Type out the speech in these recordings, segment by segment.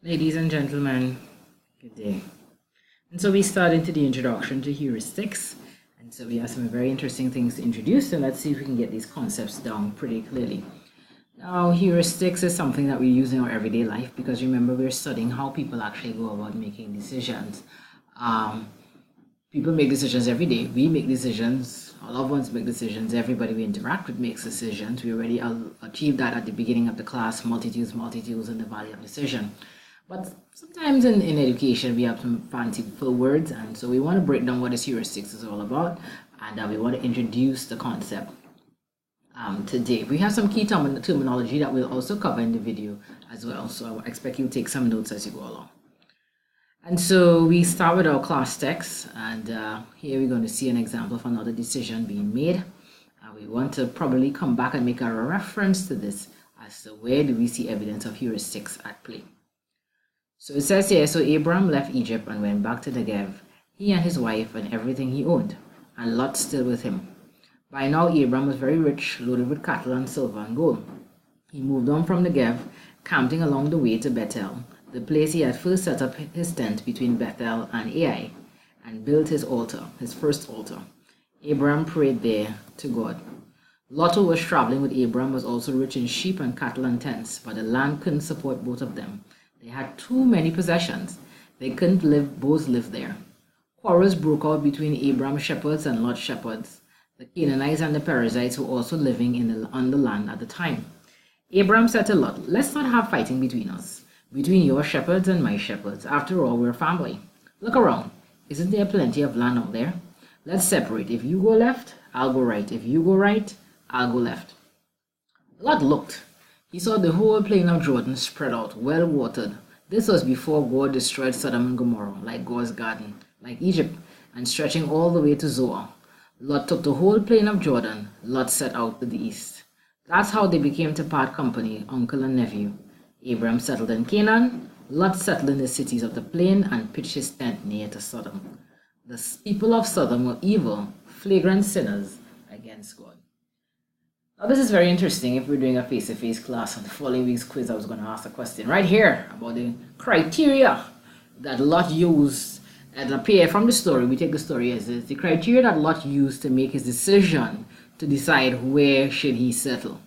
Ladies and gentlemen, good day. And so we start into the introduction to heuristics. And so we have some very interesting things to introduce, and let's see if we can get these concepts down pretty clearly. Now, heuristics is something that we use in our everyday life because remember, we're studying how people actually go about making decisions. People make decisions every day. We make decisions. Our loved ones make decisions. Everybody we interact with makes decisions. We already achieved that at the beginning of the class, multitudes, and the value of decision. But sometimes in education, we have some fanciful words, and so we want to break down what this heuristics is all about, and we want to introduce the concept today. We have some key terminology that we'll also cover in the video as well, so I expect you to take some notes as you go along. And so we start with our class text, and here we're going to see an example of another decision being made. We want to probably come back and make a reference to this as to where do we see evidence of heuristics at play. So it says here, so Abram left Egypt and went back to the Negev, he and his wife and everything he owned, and Lot still with him. By now Abram was very rich, loaded with cattle and silver and gold. He moved on from the Negev, camping along the way to Bethel, the place he had first set up his tent between Bethel and Ai, and built his altar, his first altar. Abram prayed there to God. Lot, who was traveling with Abram, was also rich in sheep and cattle and tents, but the land couldn't support both of them. They had too many possessions. They couldn't both live there. Quarrels broke out between Abram's shepherds and Lot's shepherds. The Canaanites and the Perizzites were also living on the land at the time. Abram said to Lot, "Let's not have fighting between us, between your shepherds and my shepherds. After all, we're family. Look around. Isn't there plenty of land out there? Let's separate. If you go left, I'll go right. If you go right, I'll go left." Lot looked. He saw the whole plain of Jordan spread out, well watered. This was before God destroyed Sodom and Gomorrah, like God's garden, like Egypt, and stretching all the way to Zoar. Lot took the whole plain of Jordan. Lot set out to the east. That's how they became to part company, uncle and nephew. Abram settled in Canaan. Lot settled in the cities of the plain and pitched his tent near to Sodom. The people of Sodom were evil, flagrant sinners against God. Now, this is very interesting. If we're doing a face-to-face class on the following week's quiz, I was going to ask a question right here about the criteria that Lot used. And appear from the story, we take the story as is, the criteria that Lot used to make his decision to decide where should he settle.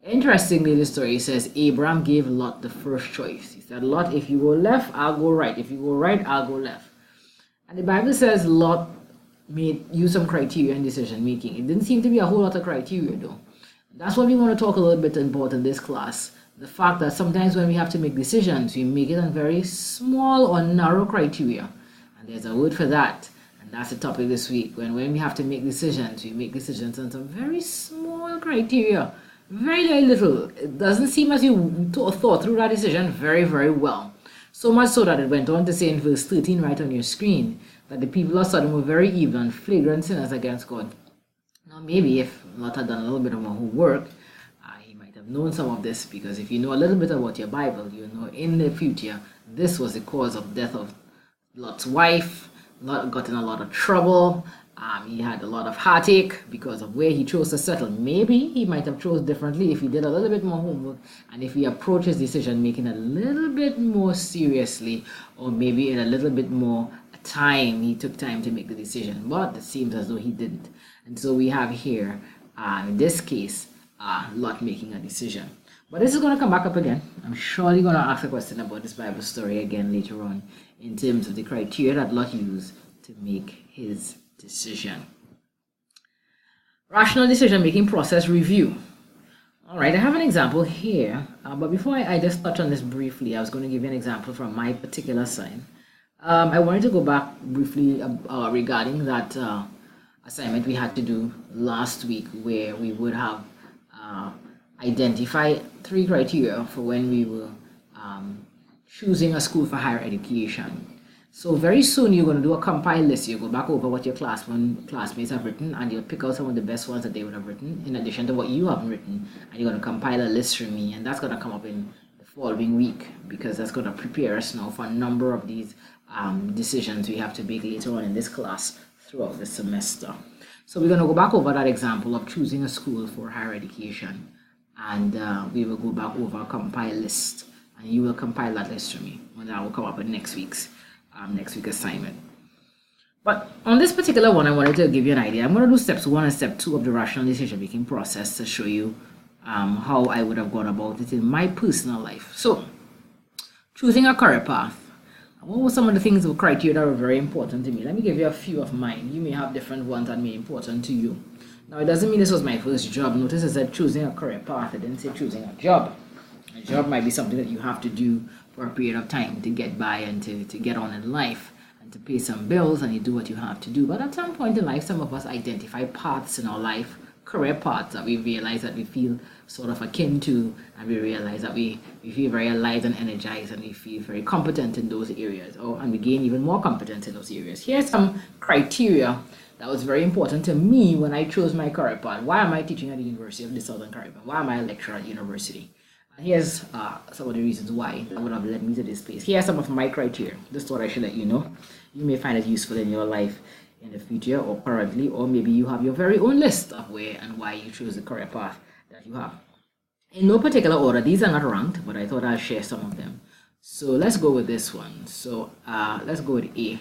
Interestingly, the story says Abram gave Lot the first choice. He said, "Lot, if you go left, I'll go right. If you go right, I'll go left." And the Bible says Lot used some criteria in decision making. It didn't seem to be a whole lot of criteria though. That's what we want to talk a little bit about in this class. The fact that sometimes when we have to make decisions, we make it on very small or narrow criteria. And there's a word for that. And that's the topic this week. When we have to make decisions, we make decisions on some very small criteria. Very, very little. It doesn't seem as you thought through that decision very, very well. So much so that it went on to say in verse 13 right on your screen that the people of Sodom were very evil and flagrant sinners against God. Now, maybe if Lot had done a little bit of more homework, he might have known some of this, because if you know a little bit about your Bible, you know in the future, this was the cause of death of Lot's wife. Lot got in a lot of trouble. He had a lot of heartache because of where he chose to settle. Maybe he might have chose differently if he did a little bit more homework and if he approached his decision making a little bit more seriously, or maybe in a little bit more time. He took time to make the decision, but it seems as though he didn't. And so we have here, in this case, Lot making a decision. But this is going to come back up again. I'm surely going to ask a question about this Bible story again later on in terms of the criteria that Lot used to make his decision. Rational decision-making process review. All right, I have an example here, but before I just touch on this briefly, I was going to give you an example from my particular sign. I wanted to go back briefly regarding that assignment we had to do last week, where we would have identified 3 criteria for when we were choosing a school for higher education. So very soon you're going to do a compile list. You go back over what your classmates have written, and you'll pick out some of the best ones that they would have written in addition to what you have written, and you're going to compile a list for me, and that's going to come up in the following week, because that's going to prepare us now for a number of these decisions we have to make later on in this class throughout the semester. So we're going to go back over that example of choosing a school for higher education, and we will go back over a compile list and you will compile that list for me, and I will come up with next week's assignment. But on this particular one, I wanted to give you an idea. I'm going to do steps 1 and step 2 of the rational decision making process to show you how I would have gone about it in my personal life. So, choosing a career path. What were some of the things or criteria that were very important to me? Let me give you a few of mine. You may have different ones that may be important to you. Now, it doesn't mean this was my first job. Notice I said choosing a career path. I didn't say choosing a job. A job might be something that you have to do for a period of time to get by and to get on in life and to pay some bills, and you do what you have to do. But at some point in life, some of us identify paths in our life, career paths that we realize that we feel sort of akin to, and we realize that we feel very alive and energized, and we feel very competent in those areas, and we gain even more competence in those areas. Here's some criteria that was very important to me when I chose my career path. Why am I teaching at the University of the Southern Caribbean? Why am I a lecturer at university? And here's some of the reasons why that would have led me to this place. Here are some of my criteria. Just thought I should let you know. You may find it useful in your life in the future or currently, or maybe you have your very own list of where and why you chose the career path that you have. In no particular order, these are not ranked, but I thought I'll share some of them. So let's go with this one. So let's go with A.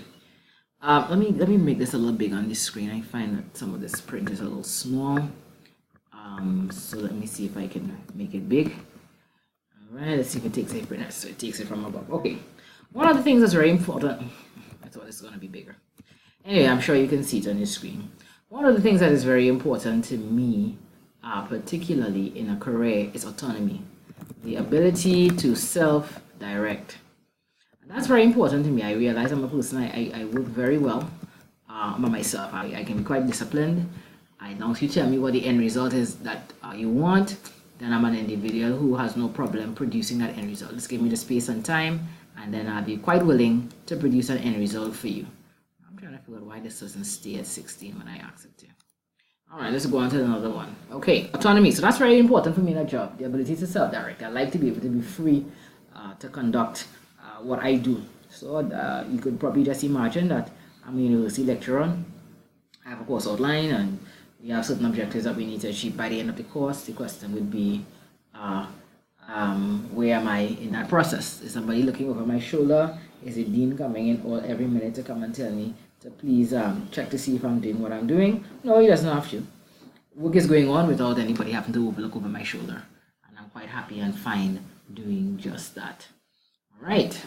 Let me make this a little big on this screen. I find that some of this print is a little small. So let me see if I can make it big. All right, let's see if it takes a print. So it takes it from above. Okay. One of the things that's very important. I thought this is going to be bigger. Anyway, I'm sure you can see it on your screen. One of the things that is very important to me, particularly in a career, is autonomy. The ability to self-direct. And that's very important to me. I realize I'm a person, I work very well by myself. I can be quite disciplined. Now if you tell me what the end result is that you want, then I'm an individual who has no problem producing that end result. Just give me the space and time, and then I'll be quite willing to produce an end result for you. I'm trying to figure out why this doesn't stay at 16 when I ask it to. All right, let's go on to another one. Okay, autonomy. So that's very important for me in a job, the ability to self-direct. I like to be able to be free to conduct what I do. So you could probably just imagine that I'm a university lecturer. I have a course outline, and we have certain objectives that we need to achieve by the end of the course. The question would be, where am I in that process? Is somebody looking over my shoulder? Is the dean coming in every minute to come and tell me to please check to see if I'm doing what I'm doing? No, he doesn't have to. Work is going on without anybody having to look over my shoulder. And I'm quite happy and fine doing just that. All right.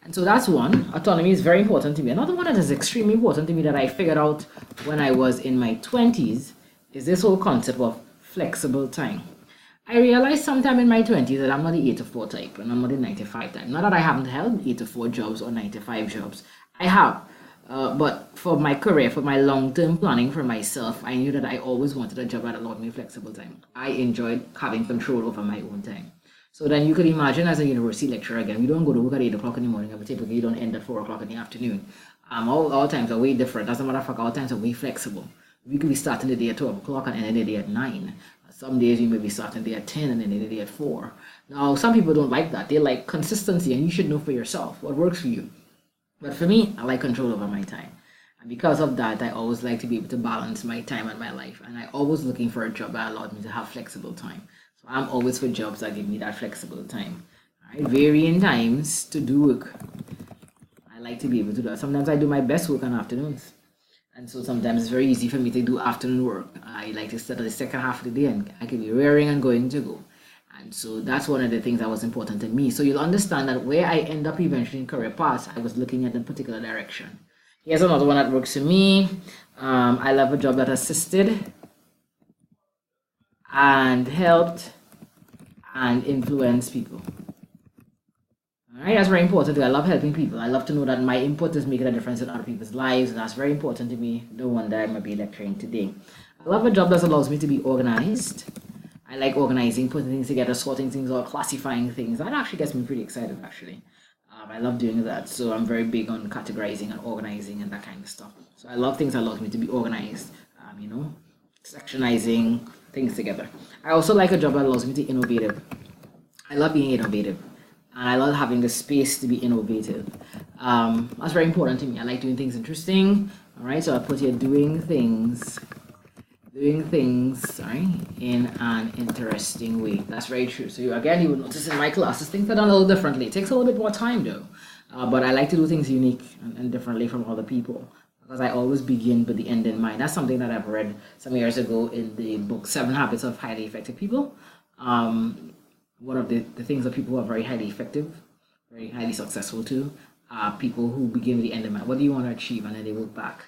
And so that's one. Autonomy is very important to me. Another one that is extremely important to me that I figured out when I was in my 20s is this whole concept of flexible time. I realized sometime in my 20s that I'm not the 8 to 4 type, and I'm not the 9 to 5 type. Not that I haven't held 8 to 4 jobs or 9 to 5 jobs. I have. But for my career, for my long-term planning for myself, I knew that I always wanted a job that allowed me flexible time. I enjoyed having control over my own time. So then you could imagine as a university lecturer, again, we don't go to work at 8 o'clock in the morning, and typically you don't end at 4 o'clock in the afternoon. All times are way different. As a matter of fact, all times are way flexible. We could be starting the day at 12 o'clock and ending the day at 9. Some days we may be starting the day at 10 and ending the day at 4. Now, some people don't like that. They like consistency, and you should know for yourself what works for you. But for me, I like control over my time. And because of that, I always like to be able to balance my time and my life. And I always looking for a job that allowed me to have flexible time. So I'm always for jobs that give me that flexible time. All right? Varying times to do work. I like to be able to do that. Sometimes I do my best work on afternoons. And so sometimes it's very easy for me to do afternoon work. I like to start at the second half of the day, and I can be raring and going to go. And so that's one of the things that was important to me. So you'll understand that where I end up eventually in career paths, I was looking at a particular direction. Here's another one that works for me. I love a job that assisted and helped and influenced people. All right, that's very important to me. I love helping people. I love to know that my input is making a difference in other people's lives, and that's very important to me. No wonder I'm going to be lecturing today. I love a job that allows me to be organized. I like organizing, putting things together, sorting things out, classifying things. That actually gets me pretty excited, actually. I love doing that. So I'm very big on categorizing and organizing and that kind of stuff. So I love things that allow me to be organized, sectionizing things together. I also like a job that allows me to be innovative. I love being innovative. And I love having the space to be innovative. That's very important to me. I like doing things interesting. All right, so I put here doing things doing things, sorry, in an interesting way. That's very true. So you will notice in my classes things are done a little differently. It takes a little bit more time though, but I like to do things unique and differently from other people, because I always begin with the end in mind. That's something that I've read some years ago in the book 7 Habits of Highly Effective People. One of the things that people who are very highly effective, very highly successful too, are people who begin with the end in mind. What do you want to achieve? And then they work back.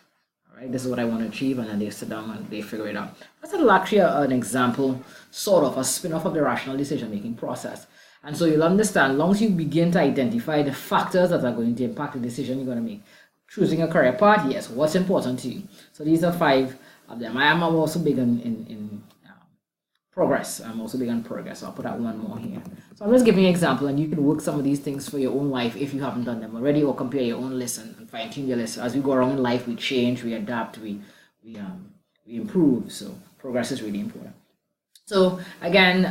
All right, this is what I want to achieve, and then they sit down and they figure it out. That's actually an example, sort of a spin-off of the rational decision-making process. And so you'll understand, long as you begin to identify the factors that are going to impact the decision you're going to make. Choosing a career path, yes, what's important to you? So these are 5 of them. I am also big in progress. I'm also big on progress. So I'll put out one more here. So I'm just giving you an example, and you can work some of these things for your own life if you haven't done them already, or compare your own list and fine-tune your list. As we go around in life, we change, we adapt, we improve. So progress is really important. So again,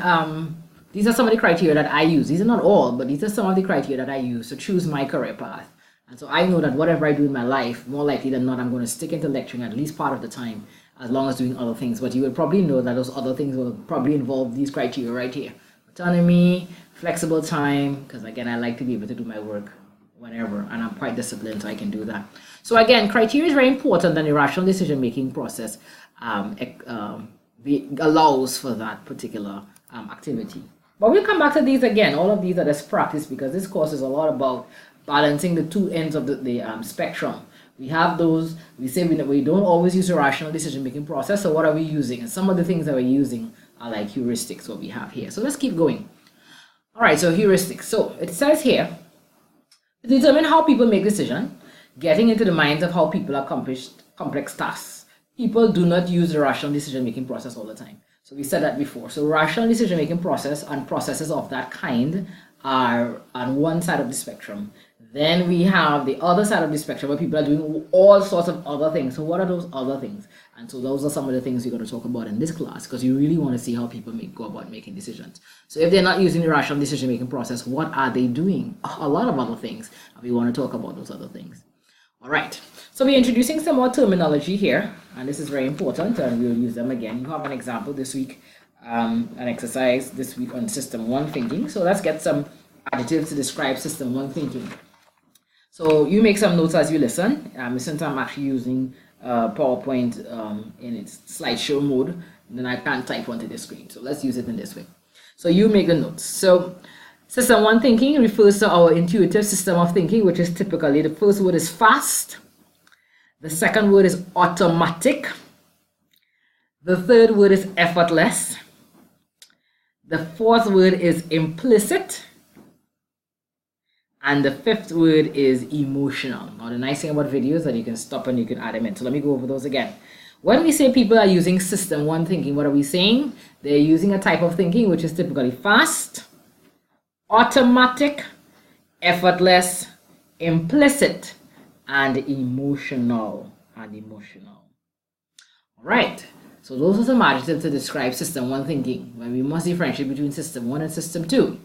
these are some of the criteria that I use. These are not all, but these are some of the criteria that I use to choose my career path. And so I know that whatever I do in my life, more likely than not, I'm going to stick into lecturing at least part of the time, as long as doing other things. But you will probably know that those other things will probably involve these criteria right here. Autonomy, flexible time, because again, I like to be able to do my work whenever, and I'm quite disciplined, so I can do that. So again, criteria is very important, and the rational decision-making process allows for that particular activity. But we'll come back to these again. All of these are just practice, because this course is a lot about balancing the 2 ends of the spectrum. We have those, we say we don't always use a rational decision-making process, so what are we using? And some of the things that we're using are like heuristics, what we have here. So let's keep going. All right, so heuristics. So it says here, to determine how people make decisions, getting into the minds of how people accomplish complex tasks. People do not use the rational decision-making process all the time. So we said that before. So rational decision-making process and processes of that kind are on one side of the spectrum. Then we have the other side of the spectrum where people are doing all sorts of other things. So what are those other things? And so those are some of the things we're going to talk about in this class, because you really want to see how people go about making decisions. So if they're not using the rational decision-making process, what are they doing? A lot of other things. And we want to talk about those other things. All right. So we're introducing some more terminology here, and this is very important, and we'll use them again. You have an example this week, an exercise this week on System 1 thinking. So let's get some adjectives to describe System 1 thinking. So you make some notes as you listen. Since I'm actually using PowerPoint in its slideshow mode, then I can't type onto the screen. So let's use it in this way. So you make the notes. So System 1 thinking refers to our intuitive system of thinking, which is typically, the first word is fast. The second word is automatic. The third word is effortless. The fourth word is implicit. And the fifth word is emotional. Now, the nice thing about videos is that you can stop and you can add them in. So let me go over those again. When we say people are using System 1 thinking, what are we saying? They're using a type of thinking which is typically fast, automatic, effortless, implicit, and emotional. All right. So those are some adjectives to describe System 1 thinking, when we must differentiate between System 1 and System 2.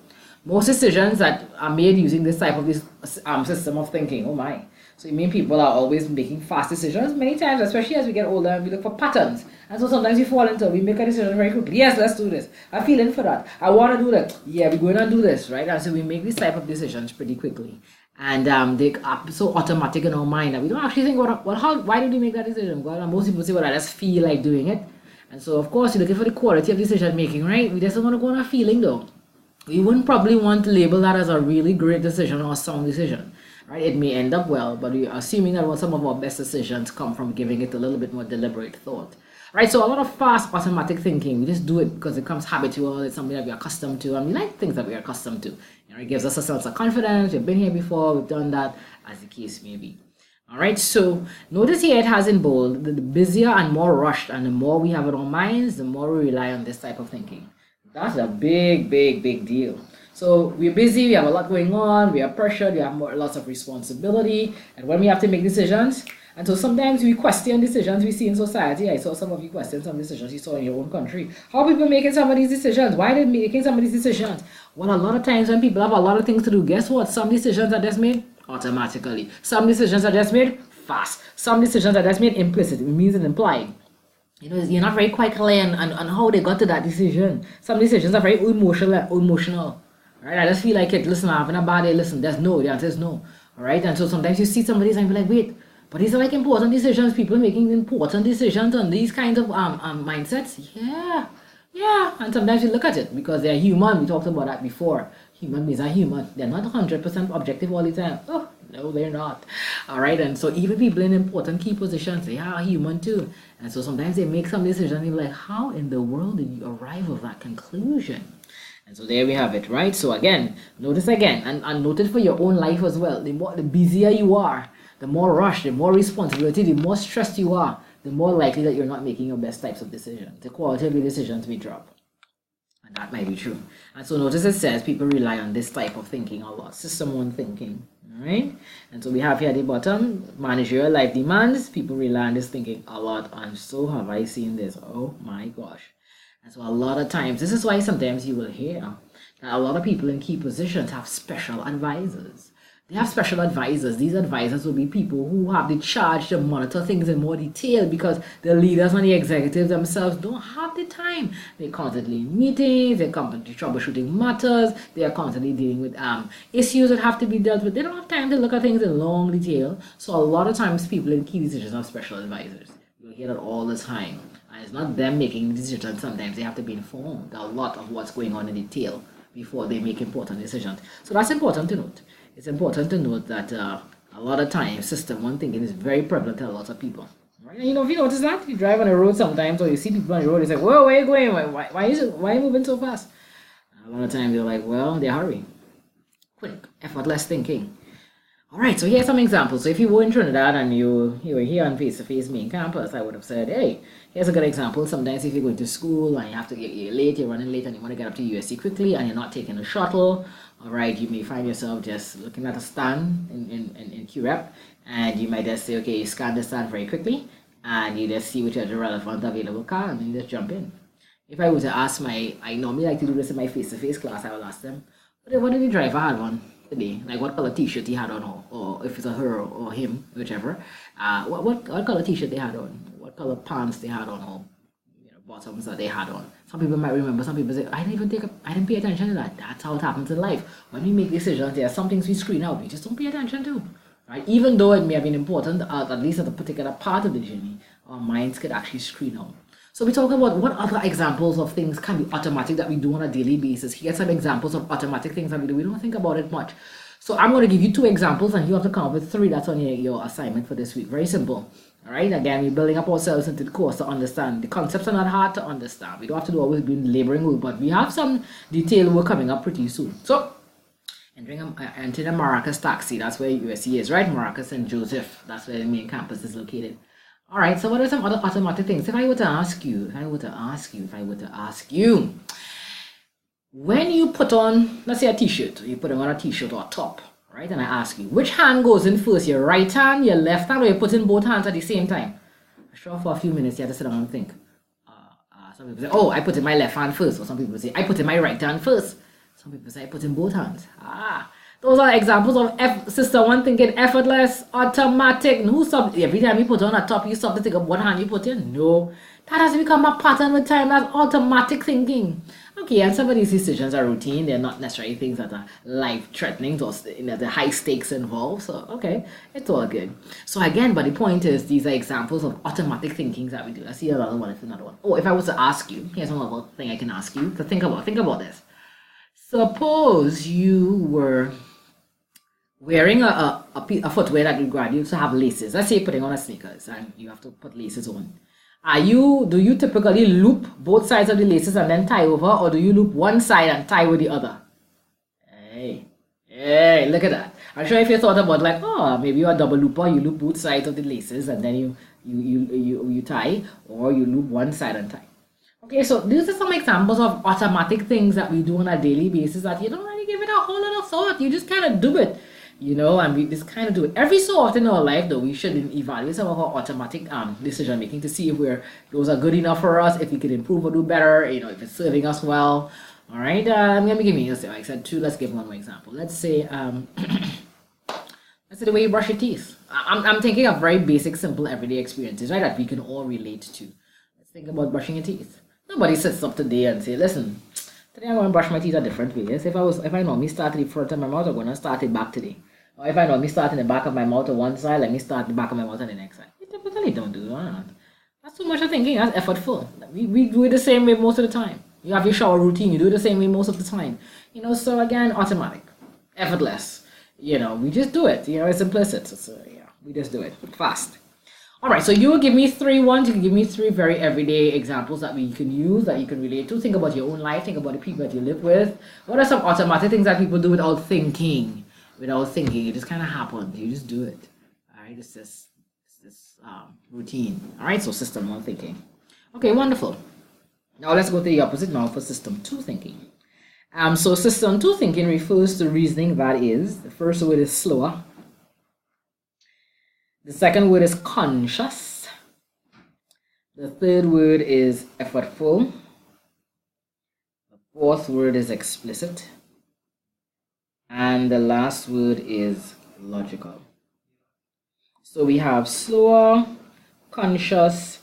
Most decisions that are made using this type of system of thinking, oh my. So you mean people are always making fast decisions many times, especially as we get older, and we look for patterns. And so sometimes we fall into, we make a decision very quickly. Yes, let's do this. I'm feeling for that. I want to do that. Yeah, we're going to do this, right? And so we make these type of decisions pretty quickly. And they are so automatic in our mind that we don't actually think, why did we make that decision? Well, most people say, well, I just feel like doing it. And so, of course, you're looking for the quality of decision making, right? We just don't want to go on a feeling, though. We wouldn't probably want to label that as a really great decision or a sound decision, right? It may end up well, but we are assuming that some of our best decisions come from giving it a little bit more deliberate thought, right? So a lot of fast automatic thinking, we just do it because it becomes habitual. It's something that we're accustomed to, and we like things that we're accustomed to. You know, it gives us a sense of confidence. We've been here before, we've done that, as the case may be. All right, so notice here it has in bold, the busier and more rushed, and the more we have in our minds, the more we rely on this type of thinking. That's a big deal. So we're busy, we have a lot going on, we are pressured, we have lots of responsibility, and when we have to make decisions, and so sometimes we question decisions we see in society. I saw some of you question some decisions you saw in your own country. How are people making some of these decisions? Why are they making some of these decisions? Well, a lot of times when people have a lot of things to do, guess what? Some decisions are just made automatically. Some decisions are just made fast. Some decisions are just made implicit. It means it's implied. you're not very quite clear on how they got to that decision. Some decisions are very emotional, right? I just feel like it. Listen, I'm having a bad day. Listen, there's no. The answer is no, all right? And so sometimes you see somebody and you're like, wait, but these are like important decisions. People making important decisions on these kinds of mindsets. Yeah. And sometimes you look at it because they're human. We talked about that before. Human beings are human. They're not 100% objective all the time. Oh, no, they're not. All right. And so even people in important key positions, they are human too. And so sometimes they make some decisions and you're like, how in the world did you arrive at that conclusion? And so there we have it, right? So again, notice again, and note it for your own life as well. The busier you are, the more rush, the more responsibility, the more stressed you are, the more likely that you're not making your best types of decisions. The quality of your decisions will drop. And that might be true. And so notice it says people rely on this type of thinking a lot, system one thinking, all right? And so we have here at the bottom, managerial life demands, people rely on this thinking a lot. And so have I seen this, oh my gosh. And so a lot of times, this is why sometimes you will hear that a lot of people in key positions have special advisors. They have special advisors. These advisors will be people who have the charge to monitor things in more detail because the leaders and the executives themselves don't have the time. They're constantly in meetings, they're constantly troubleshooting matters, they are constantly dealing with issues that have to be dealt with. They don't have time to look at things in long detail. So a lot of times people in key decisions have special advisors. You'll hear that all the time. And it's not them making decisions. Sometimes they have to be informed a lot of what's going on in detail before they make important decisions. So that's important to note. It's important to note that a lot of times system one thinking is very prevalent to a lot of people. Right? And if you notice that, you drive on the road sometimes or you see people on the road, it's like, whoa, where are you going? Why are you moving so fast? A lot of times they're like, well, they're hurrying. Quick, effortless thinking. All right, so here's some examples. So if you were in Trinidad and you were here on face-to-face main campus, I would have said, hey, here's a good example. Sometimes if you're going to school and you have to you're late, you're running late and you want to get up to USC quickly and you're not taking a shuttle, all right, you may find yourself just looking at a stand in QREP and you might just say, okay, you scan the stand very quickly and you just see which is the relevant available car and then you just jump in. If I were to ask I normally like to do this in my face-to-face class, I will ask them, what did the driver have on today? Like what color t-shirt he had on, or if it's a her or him, whichever. What color t-shirt they had on, what color pants they had on, or bottoms that they had on. Some people might remember, some people say, I didn't pay attention to that. That's how it happens in life. When we make decisions, there are some things we screen out, we just don't pay attention to. Right? Even though it may have been important, at least at a particular part of the journey, our minds could actually screen out. So we talk about what other examples of things can be automatic that we do on a daily basis. Here's some examples of automatic things that we do. We don't think about it much. So I'm going to give you 2 examples and you have to come up with 3. That's on your assignment for this week. Very simple. All right. Again, we're building up ourselves into the course to understand. The concepts are not hard to understand. We don't have to do always be laboring work, but we have some detailed work coming up pretty soon. So entering a Maracas taxi. That's where USC is, right? Maracas and Joseph. That's where the main campus is located. All right, so what are some other automatic things? If I were to ask you, when you put on, let's say a t-shirt, you put on a t-shirt or a top, right? And I ask you, which hand goes in first, your right hand, your left hand, or you put in both hands at the same time? I'm sure for a few minutes you have to sit down and think. Some people say, oh, I put in my left hand first, or some people say, I put in my right hand first. Some people say, I put in both hands. Those are examples of sister one thinking, effortless, automatic. Every time you put on a top, you stop to think of what hand you put in. No, that has become a pattern with time. That's automatic thinking. Okay, and some of these decisions are routine. They're not necessarily things that are life-threatening or the high stakes involved. So, okay, it's all good. So again, but the point is, these are examples of automatic thinking that we do. Let's see another one. Oh, if I was to ask you, here's another thing I can ask you to think about. Think about this. Suppose you were wearing a footwear that requires you to have laces. Let's say you're putting on a sneakers and you have to put laces on. Do you typically loop both sides of the laces and then tie over, or do you loop one side and tie with the other? Hey, look at that. I'm sure if you thought about maybe you're a double looper, you loop both sides of the laces and then you tie, or you loop one side and tie. Okay, so these are some examples of automatic things that we do on a daily basis that you don't really give it a whole lot of thought. You just kind of do it, and we just kind of do it. Every so often in our life, though, we should evaluate some of our automatic decision making to see if those are good enough for us, if we could improve or do better, if it's serving us well. All right, let me give you, I said 2, let's give one more example. Let's say, let's say the way you brush your teeth. I'm thinking of very basic, simple, everyday experiences, right, that we can all relate to. Think about brushing your teeth. Nobody sits up today and say, listen, today I'm going to brush my teeth a different way. Yes, if I normally start at the front of my mouth, I'm going to start it back today. Or if I normally start in the back of my mouth on one side, let me start the back of my mouth on the next side. We typically don't do that. That's too much of thinking. That's effortful. We do it the same way most of the time. You have your shower routine. You do it the same way most of the time. So again, automatic, effortless. We just do it. It's implicit. So yeah, we just do it fast. All right, so you will give me 3 ones. You can give me 3 very everyday examples that we can use, that you can relate to. Think about your own life. Think about the people that you live with. What are some automatic things that people do without thinking? Without thinking, it just kind of happens. You just do it. All right, it's this routine. All right, so system 1 thinking. Okay, wonderful. Now let's go to the opposite now for system 2 thinking. So system 2 thinking refers to reasoning that is, the first word is slower. The second word is conscious. The third word is effortful. The fourth word is explicit. And the last word is logical. So we have slower, conscious,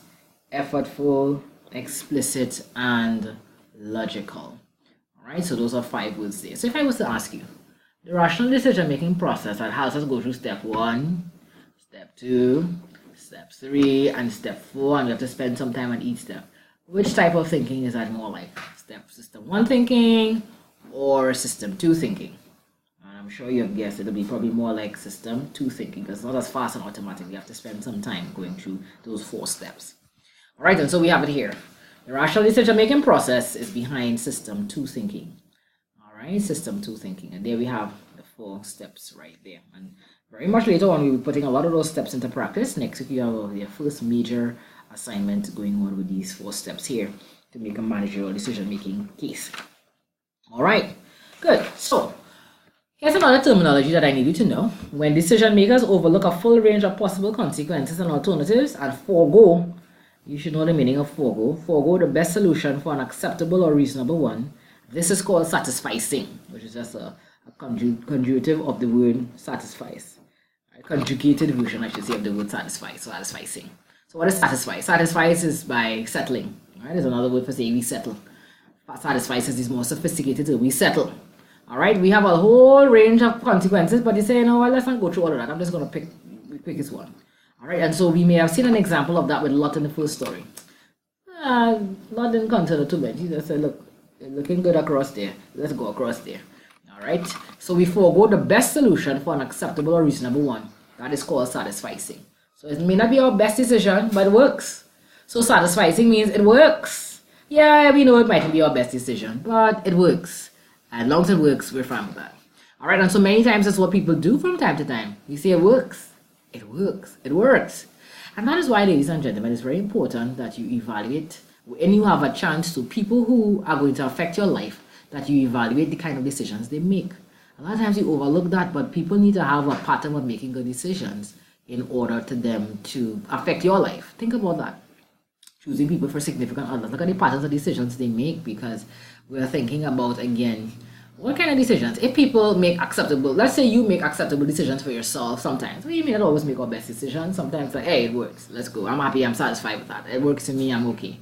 effortful, explicit, and logical. All right, so those are 5 words there. So if I was to ask you, the rational decision-making process that helps us go through step 1, step 2, step 3, and step 4, and we have to spend some time on each step. Which type of thinking is that more like? System 1 thinking or system 2 thinking? I'm sure you have guessed it'll be probably more like system 2 thinking, because it's not as fast and automatic. You have to spend some time going through those 4 steps. All right, and so we have it here. The rational decision-making process is behind system 2 thinking. All right, system 2 thinking. And there we have the 4 steps right there. And very much later on, we'll be putting a lot of those steps into practice. Next week, you have your first major assignment going on with these 4 steps here to make a managerial decision-making case. All right, good. So here's another terminology that I need you to know. When decision makers overlook a full range of possible consequences and alternatives and forego, you should know the meaning of forego the best solution for an acceptable or reasonable one. This is called satisficing, which is just a conjugative of the word satisfies. A conjugated version, I should say, of the word satisfy, so satisficing. So what is satisfy? Satisfies is by settling. All right, there's another word for saying we settle. Satisfies is more sophisticated, so we settle. All right, we have a whole range of consequences, but you say, well, let's not go through all of that. I'm just going to pick the quickest one. All right, and so we may have seen an example of that with Lot in the first story. Lot didn't consider too much. He just said, look, it's looking good across there. Let's go across there. All right, so we forego the best solution for an acceptable or reasonable one. That is called satisficing. So it may not be our best decision, but it works. So satisficing means it works. Yeah, we know it might not be our best decision, but it works. As long as it works, we're fine with that. All right, and so many times that's what people do from time to time. We say it works. It works. It works. And that is why, ladies and gentlemen, it's very important that you evaluate, when you have a chance to people who are going to affect your life, that you evaluate the kind of decisions they make. A lot of times you overlook that, but people need to have a pattern of making good decisions in order to them to affect your life. Think about that. Choosing people for significant others. Look at the patterns of decisions they make, because we're thinking about, again, what kind of decisions? If people make acceptable, let's say you make acceptable decisions for yourself sometimes. Well, you may not always make our best decisions. Sometimes like, hey, it works. Let's go. I'm happy. I'm satisfied with that. It works to me. I'm okay.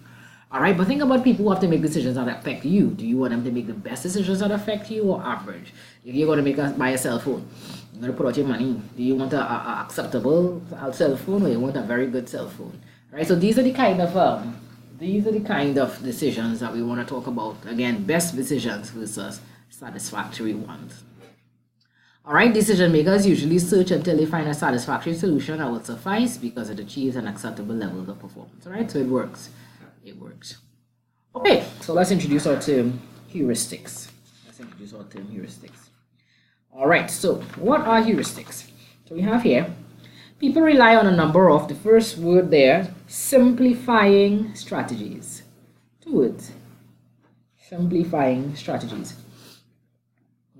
All right, but think about people who have to make decisions that affect you. Do you want them to make the best decisions that affect you, or average? If you're going to buy a cell phone, you're going to put out your money. Do you want a acceptable cell phone, or you want a very good cell phone? Right. So these are the kind of decisions that we want to talk about. Again, best decisions versus satisfactory ones. All right, decision makers usually search until they find a satisfactory solution that will suffice because it achieves an acceptable level of performance. All right, so it works. It works. Okay, so let's introduce our term heuristics. All right, so what are heuristics? So we have here, people rely on a number of, the first word there, simplifying strategies. 2 words, simplifying strategies.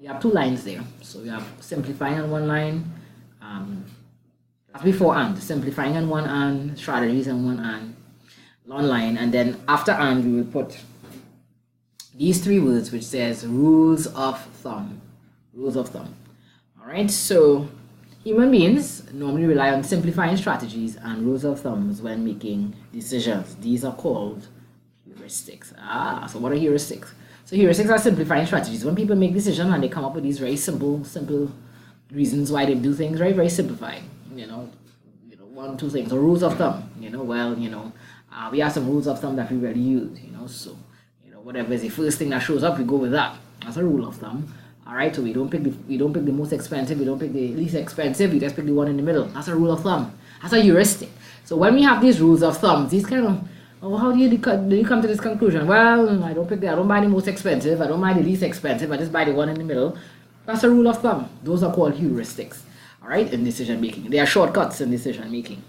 We have 2 lines there. So we have simplifying on one line, before and, simplifying on one and, strategies on one line, and then after and we will put these 3 words which says rules of thumb. All right, so Human beings normally rely on simplifying strategies and rules of thumbs when making decisions. These are called heuristics. So what are heuristics? So heuristics are simplifying strategies. When people make decisions and they come up with these very simple reasons why they do things, very simplified. One, two things. So rules of thumb. We have some rules of thumb that we really use. So whatever is the first thing that shows up, we go with that. That's a rule of thumb. All right. So we don't pick the most expensive. We don't pick the least expensive. We just pick the one in the middle. That's a rule of thumb. That's a heuristic. So when we have these rules of thumb, these kind of how do you come to this conclusion? Well, I don't buy the most expensive. I don't buy the least expensive. I just buy the one in the middle. That's a rule of thumb. Those are called heuristics. All right, in decision making. They are shortcuts in decision making.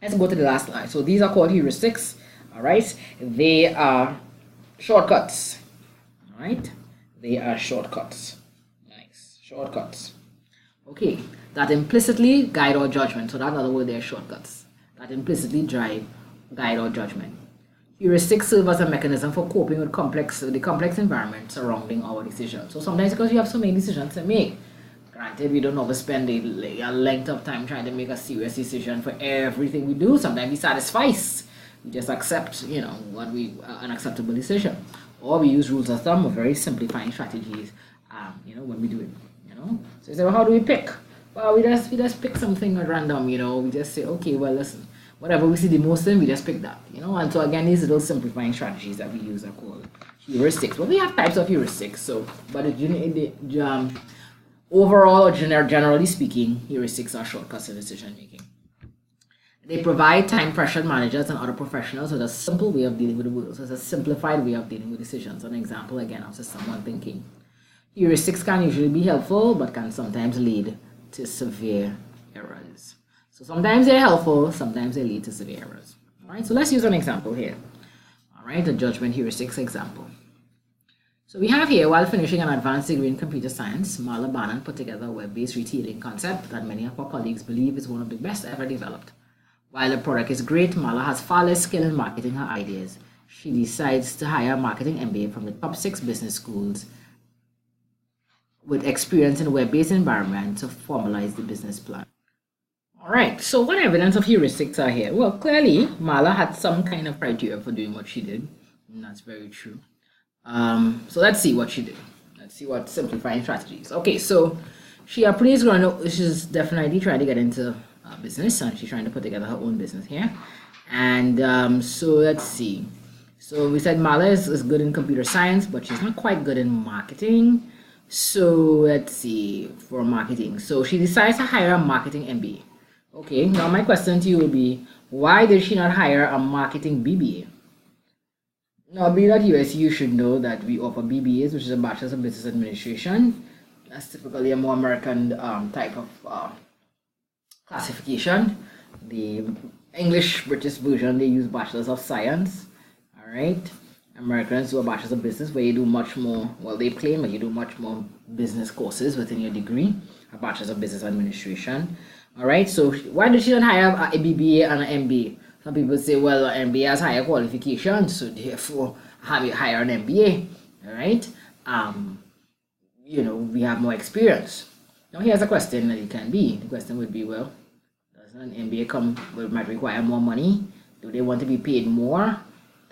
Let's go to the last slide. So these are called heuristics. All right, they are shortcuts. All right, they are shortcuts. Nice, shortcuts. Okay, that implicitly guide our judgment. So that's another word. They are shortcuts that implicitly guide our judgment. Heuristics serve as a mechanism for coping with the complex environment surrounding our decisions. So sometimes because we have so many decisions to make, granted we don't always spend a length of time trying to make a serious decision for everything we do. Sometimes we suffice. We just accept, an acceptable decision. Or we use rules of thumb or very simplifying strategies, when we do it, So you say, well, how do we pick? Well, we just pick something at random, We just say, okay, well, listen. Whatever we see the most in, we just pick that, And so again, these little simplifying strategies that we use are called heuristics. Well, we have types of heuristics. So, but overall, or generally speaking, heuristics are shortcuts in decision making. They provide time-pressured managers and other professionals with a simple way of dealing with the world. So it's a simplified way of dealing with decisions. An example again of someone thinking. Heuristics can usually be helpful, but can sometimes lead to severe errors. So sometimes they're helpful, sometimes they lead to severe errors. All right, so let's use an example here. All right, a judgment heuristics example. So we have here, while finishing an advanced degree in computer science, Marla Bannon put together a web-based retailing concept that many of our colleagues believe is one of the best ever developed. While the product is great, Marla has far less skill in marketing her ideas. She decides to hire a marketing MBA from the top 6 business schools with experience in a web-based environment to formalize the business plan. All right, so what evidence of heuristics are here? Well, clearly, Marla had some kind of criteria for doing what she did, and that's very true. So let's see what she did. Let's see what simplifying strategies. Okay, so she's definitely trying to get into business, and she's trying to put together her own business here. And so let's see. So we said Marla is good in computer science, but she's not quite good in marketing. So let's see, for marketing. So she decides to hire a marketing MBA. Okay, now my question to you will be, why did she not hire a marketing BBA? Now, being at USC, you should know that we offer BBAs, which is a Bachelor's of Business Administration. That's typically a more American type of classification. The English-British version, they use Bachelor's of Science. All right. Americans do a Bachelor's of Business where you do much more, well, they claim that you do much more business courses within your degree, a Bachelor's of Business Administration. All right, so why did she not hire a BBA and an MBA? Some people say, well, an MBA has higher qualifications, so therefore have you hire an MBA, all right? We have more experience. Now here's a question that it can be. The question would be, well, does an MBA might require more money? Do they want to be paid more?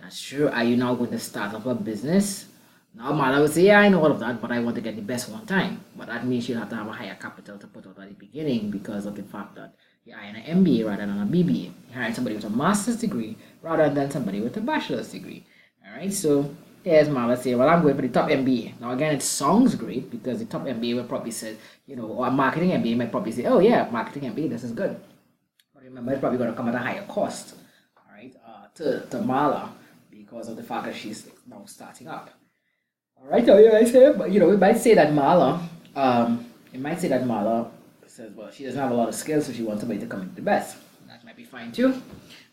That's true. Are you now going to start up a business? Now, Marla would say, yeah, I know all of that, but I want to get the best one time. But that means you have to have a higher capital to put out at the beginning because of the fact that you're hiring an MBA rather than a BBA. You're hiring somebody with a master's degree rather than somebody with a bachelor's degree. All right, so here's Marla saying, well, I'm going for the top MBA. Now, again, it sounds great because the top MBA will probably say, or a marketing MBA might probably say, oh, yeah, marketing MBA, this is good. But remember, it's probably going to come at a higher cost, all right, to Marla because of the fact that she's now starting up. All right, so you guys say, but we might say that Marla, says, well, she doesn't have a lot of skills, so she wants somebody to come in the best. That might be fine too.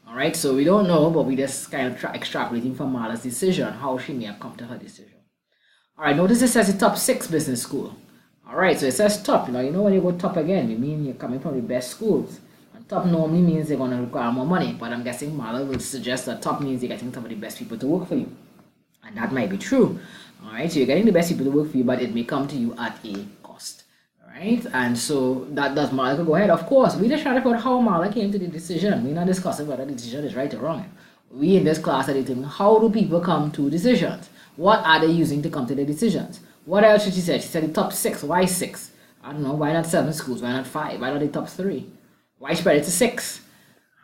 All right, so we don't know, but we just kind of extrapolating from Marla's decision, how she may have come to her decision. All right, notice it says the top 6 business school. All right, so it says top. When you go top again, you mean you're coming from the best schools. And top normally means they're going to require more money, but I'm guessing Marla would suggest that top means you're getting some of the best people to work for you. And that might be true. All right, so you're getting the best people to work for you, but it may come to you at a cost. All right? And so that does Marla go ahead. Of course, we just try to put how Marla came to the decision. We're not discussing whether the decision is right or wrong. We in this class are determining how do people come to decisions? What are they using to come to the decisions? What else did she say? She said the top 6. Why 6? I don't know. Why not 7 schools? Why not 5? Why not the top 3? Why spread it to 6?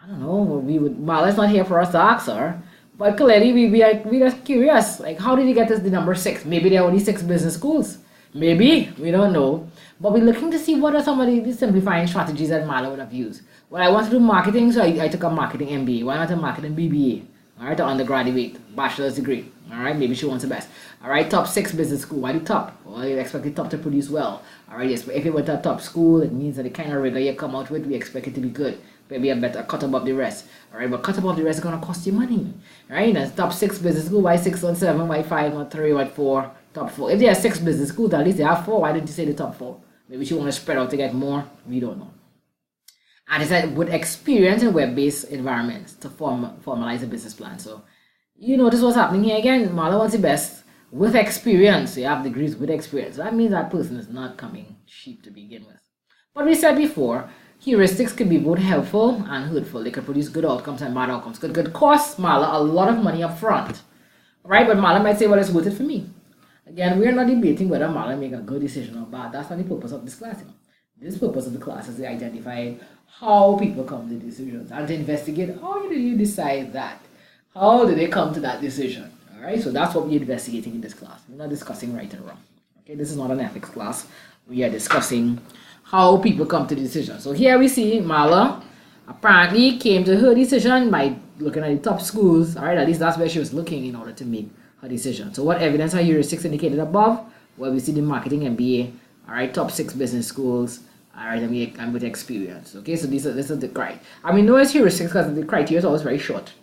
I don't know. Marla's not here for us to ask her. But clearly, we are curious. Like, how did you get the number 6? Maybe there are only 6 business schools. Maybe. We don't know. But we're looking to see what are some of the simplifying strategies that Marla would have used. Well, I want to do marketing, so I took a marketing MBA. Why not a marketing BBA? All right, to undergraduate, bachelor's degree. All right, maybe she wants the best. All right, top 6 business school. Why the top? Well, you expect the top to produce well. All right, yes, but if it went to a top school, it means that the kind of rigor you come out with, we expect it to be good. Maybe a better cut above the rest. All right, but cut above the rest is going to cost you money. All right, that's top 6 business school. Why 6 on 7? Why 5 on 3? Why 4? Top 4. If there are 6 business schools, at least they have 4. Why didn't you say the top 4? Maybe she want to spread out to get more. We don't know. And it said with experience in web-based environments to formalize a business plan. So you notice what's happening here again. Marla wants the best with experience. So you have degrees with experience. So that means that person is not coming cheap to begin with. But we said before, heuristics could be both helpful and hurtful. They could produce good outcomes and bad outcomes. Could cost Marla a lot of money up front. Right? But Marla might say, well, it's worth it for me. Again, we're not debating whether Marla make a good decision or bad. That's not the purpose of this class. You know. This purpose of the class is to identify how people come to decisions and to investigate how do you decide that? How do they come to that decision? All right, so that's what we're investigating in this class. We're not discussing right and wrong. Okay, this is not an ethics class. We are discussing how people come to the decision. So here we see Marla apparently came to her decision by looking at the top schools. All right, at least that's where she was looking in order to make her decision. So what evidence are heuristics indicated above? Well, we see the marketing MBA. All right, top 6 business schools. All right, and with experience. Okay, so this is the criteria. I mean, no, it's heuristics because the criteria is always very short.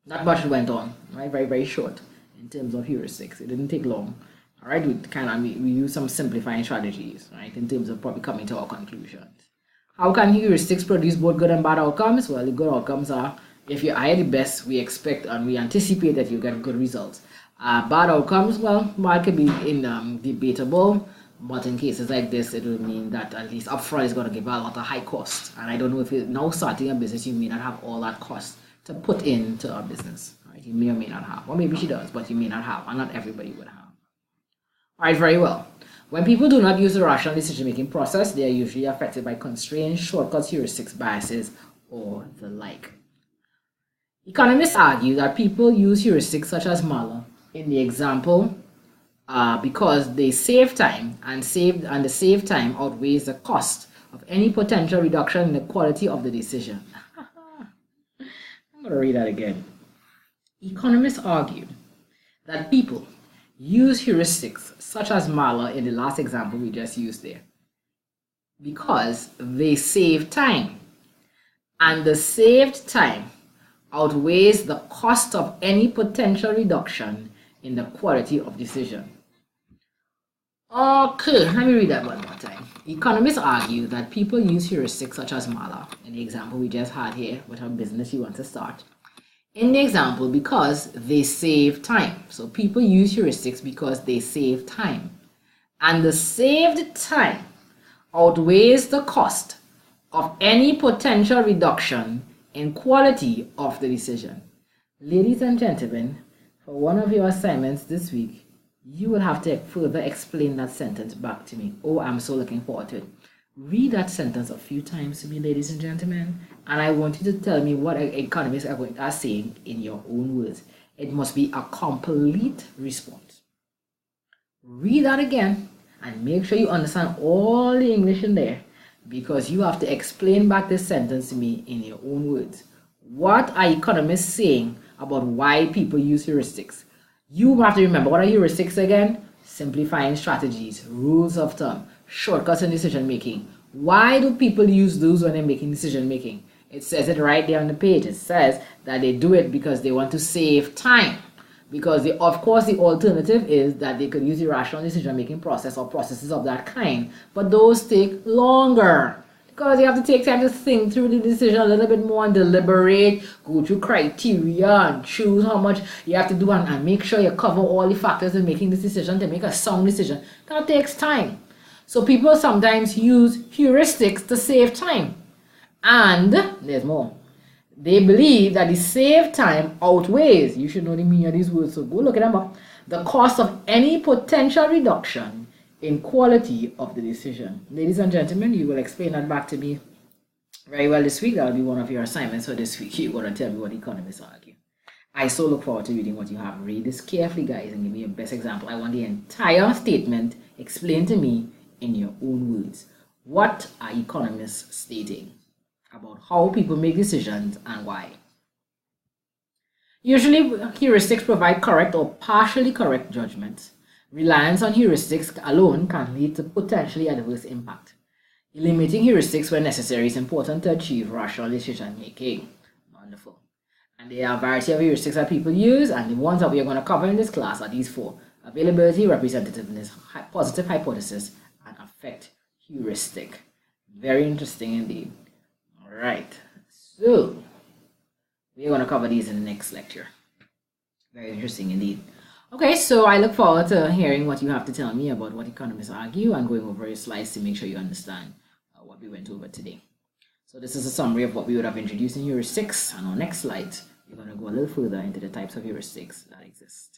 Not much went on, right? Very, very short in terms of heuristics. It didn't take long. All right, we use some simplifying strategies, right, in terms of probably coming to our conclusions. How can heuristics produce both good and bad outcomes? Well, the good outcomes are if you hire the best, we expect and we anticipate that you get good results. Bad outcomes, well, bad could be debatable. But in cases like this, it will mean that at least upfront is going to give a lot of high cost. And I don't know if you're now starting a business, you may not have all that cost to put into a business. Right? You may or may not have. Or maybe she does, but you may not have. And not everybody would have. All right, very well. When people do not use the rational decision-making process, they are usually affected by constraints, shortcuts, heuristics, biases, or the like. Economists argue that people use heuristics such as Marla in the example because they save time and the save time outweighs the cost of any potential reduction in the quality of the decision. I'm going to read that again. Economists argue that people use heuristics such as Marla in the last example we just used there because they save time, and the saved time outweighs the cost of any potential reduction in the quality of decision. Okay, let me read that one more time. Economists argue that people use heuristics such as Marla in the example we just had here with a business you want to start. In the example, because they save time. So people use heuristics because they save time. And the saved time outweighs the cost of any potential reduction in quality of the decision. Ladies and gentlemen, for one of your assignments this week, you will have to further explain that sentence back to me. Oh, I'm so looking forward to it. Read that sentence a few times to me, ladies and gentlemen, and I want you to tell me what economists are saying in your own words. It must be a complete response. Read that again and make sure you understand all the English in there, because you have to explain back this sentence to me in your own words. What are economists saying about why people use heuristics? You have to remember, what are heuristics again? Simplifying strategies, rules of thumb, shortcuts in decision making. Why do people use those when they're making decision making? It says it right there on the page. It says that they do it because they want to save time. Because of course the alternative is that they could use the rational decision making process or processes of that kind, but those take longer. Because you have to take time to think through the decision a little bit more and deliberate, go through criteria and choose how much you have to do and make sure you cover all the factors in making this decision to make a sound decision. That takes time. So people sometimes use heuristics to save time. And there's more. They believe that the save time outweighs, you should know the meaning of these words, so go look at them up, the cost of any potential reduction in quality of the decision. Ladies and gentlemen, you will explain that back to me very well this week. That will be one of your assignments for this week. You're going to tell me what economists argue. I so look forward to reading what you have. Read this carefully, guys, and give me your best example. I want the entire statement explained to me in your own words. What are economists stating about how people make decisions and why? Usually, heuristics provide correct or partially correct judgments. Reliance on heuristics alone can lead to potentially adverse impact. Eliminating heuristics when necessary is important to achieve rational decision making. Wonderful. And there are a variety of heuristics that people use, and the ones that we are going to cover in this class are these four: availability, representativeness, positive hypothesis, and affect heuristic. Very interesting indeed. All right, so we're going to cover these in the next lecture. Very interesting indeed. Okay, so I look forward to hearing what you have to tell me about what economists argue and going over your slides to make sure you understand what we went over today. So this is a summary of what we would have introduced in heuristics, and on next slide, we're going to go a little further into the types of heuristics that exist.